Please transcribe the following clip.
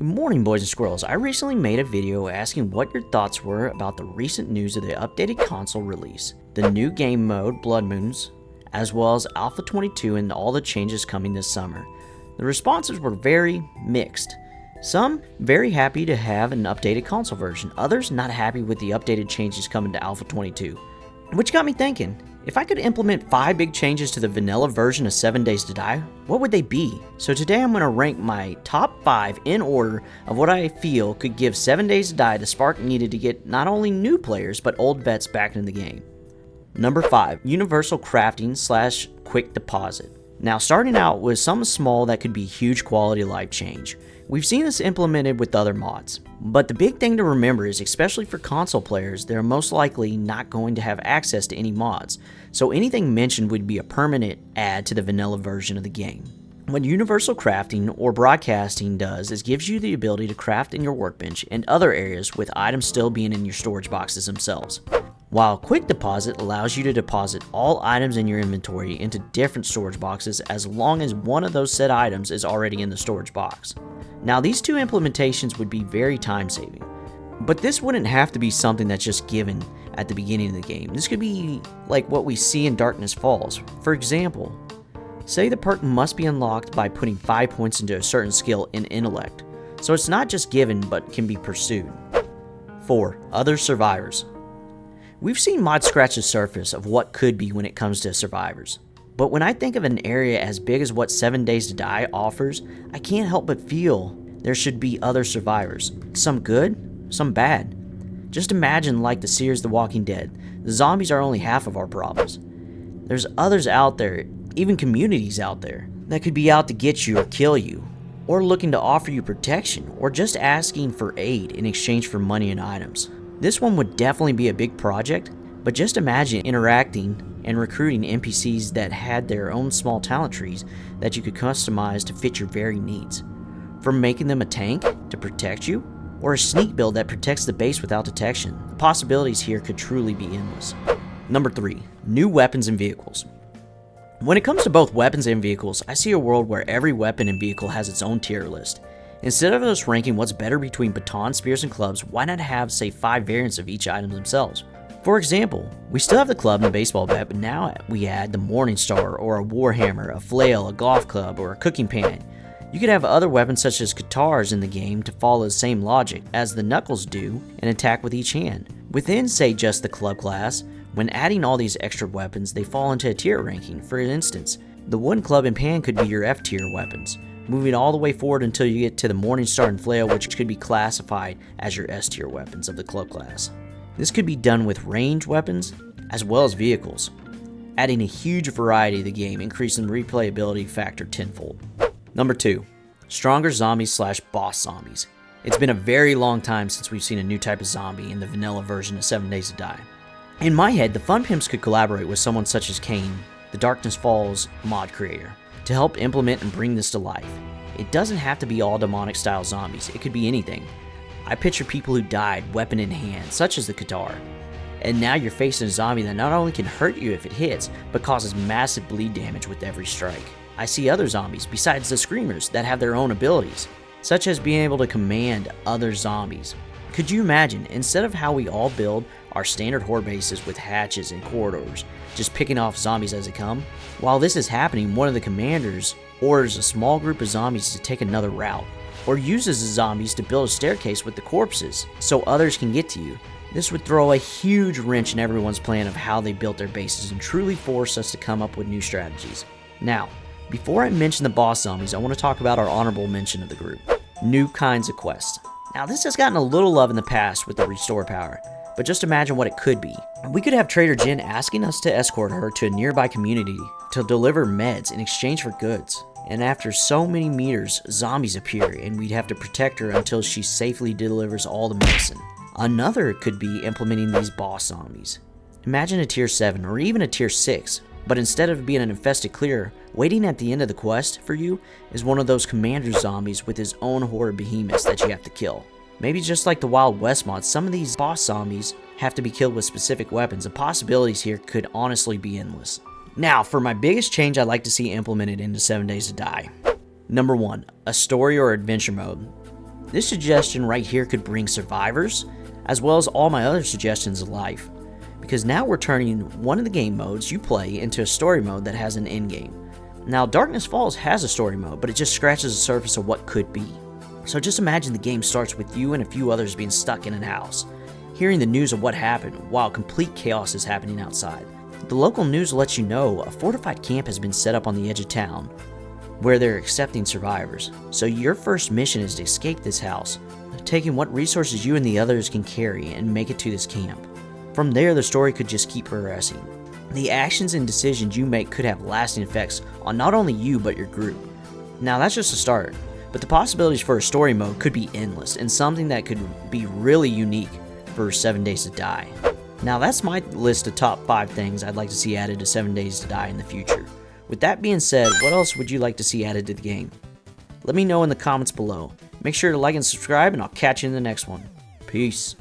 Good morning, boys and squirrels. I recently made a video asking what your thoughts were about the recent news of the updated console release, the new game mode, Blood Moons, as well as Alpha 22 and all the changes coming this summer. The responses were very mixed. Some very happy to have an updated console version, others not happy with the updated changes coming to Alpha 22. Which got me thinking, if I could implement 5 big changes to the vanilla version of 7 Days to Die, what would they be? So today I'm going to rank my top 5 in order of what I feel could give 7 Days to Die the spark needed to get not only new players but old vets back in the game. Number 5, Universal Crafting / Quick Deposit. Now starting out with something small that could be a huge quality of life change. We've seen this implemented with other mods, but the big thing to remember is, especially for console players, they're most likely not going to have access to any mods, so anything mentioned would be a permanent add to the vanilla version of the game. What Universal Crafting or Broadcasting does is gives you the ability to craft in your workbench and other areas with items still being in your storage boxes themselves. While Quick Deposit allows you to deposit all items in your inventory into different storage boxes as long as one of those said items is already in the storage box. Now these two implementations would be very time saving, but this wouldn't have to be something that's just given at the beginning of the game. This could be like what we see in Darkness Falls. For example, say the perk must be unlocked by putting 5 points into a certain skill in Intellect, so it's not just given but can be pursued. 4. Other survivors. We've seen mods scratch the surface of what could be when it comes to survivors. But when I think of an area as big as what 7 Days to Die offers, I can't help but feel there should be other survivors. Some good, some bad. Just imagine like the series The Walking Dead. The zombies are only half of our problems. There's others out there, even communities out there, that could be out to get you or kill you, or looking to offer you protection, or just asking for aid in exchange for money and items. This one would definitely be a big project, but just imagine interacting and recruiting NPCs that had their own small talent trees that you could customize to fit your very needs. From making them a tank to protect you, or a sneak build that protects the base without detection. The possibilities here could truly be endless. Number 3, new weapons and vehicles. When it comes to both weapons and vehicles, I see a world where every weapon and vehicle has its own tier list. Instead of us ranking what's better between batons, spears, and clubs, why not have, say, 5 variants of each item themselves? For example, we still have the club and the baseball bat, but now we add the Morning Star or a Warhammer, a flail, a golf club, or a cooking pan. You could have other weapons such as guitars in the game to follow the same logic as the knuckles do and attack with each hand. Within, say, just the club class, when adding all these extra weapons, they fall into a tier ranking. For instance, the wooden club and pan could be your F tier weapons, moving all the way forward until you get to the Morning Star and flail, which could be classified as your S tier weapons of the club class. This could be done with range weapons as well as vehicles, adding a huge variety to the game, increasing the replayability factor tenfold. Number 2, stronger zombies / boss zombies. It's been a very long time since we've seen a new type of zombie in the vanilla version of 7 Days to Die. In my head, the Fun Pimps could collaborate with someone such as Kane, the Darkness Falls mod creator, to help implement and bring this to life. It doesn't have to be all demonic style zombies, it could be anything. I picture people who died weapon in hand, such as the guitar. And now you're facing a zombie that not only can hurt you if it hits, but causes massive bleed damage with every strike. I see other zombies, besides the screamers, that have their own abilities, such as being able to command other zombies. Could you imagine, instead of how we all build our standard horde bases with hatches and corridors, just picking off zombies as they come? While this is happening, one of the commanders orders a small group of zombies to take another route, or uses the zombies to build a staircase with the corpses so others can get to you. This would throw a huge wrench in everyone's plan of how they built their bases and truly force us to come up with new strategies. Now, before I mention the boss zombies, I want to talk about our honorable mention of the group, new kinds of quests. Now this has gotten a little love in the past with the restore power, but just imagine what it could be. We could have Trader Jen asking us to escort her to a nearby community to deliver meds in exchange for goods. And after so many meters, zombies appear and we'd have to protect her until she safely delivers all the medicine. Another could be implementing these boss zombies. Imagine a tier 7 or even a tier 6, but instead of being an infested clear, waiting at the end of the quest for you is one of those commander zombies with his own horde of behemoths that you have to kill. Maybe just like the Wild West mod, some of these boss zombies have to be killed with specific weapons. The possibilities here could honestly be endless. Now, for my biggest change I'd like to see implemented into 7 Days to Die. Number 1, a story or adventure mode. This suggestion right here could bring survivors, as well as all my other suggestions to life, because now we're turning one of the game modes you play into a story mode that has an endgame. Now, Darkness Falls has a story mode, but it just scratches the surface of what could be. So just imagine the game starts with you and a few others being stuck in a house, hearing the news of what happened while complete chaos is happening outside. The local news lets you know a fortified camp has been set up on the edge of town, where they're accepting survivors. So your first mission is to escape this house, taking what resources you and the others can carry and make it to this camp. From there, the story could just keep progressing. The actions and decisions you make could have lasting effects on not only you but your group. Now that's just a start, but the possibilities for a story mode could be endless and something that could be really unique for 7 Days to Die. Now that's my list of top 5 things I'd like to see added to 7 Days to Die in the future. With that being said, what else would you like to see added to the game? Let me know in the comments below. Make sure to like and subscribe, and I'll catch you in the next one. Peace.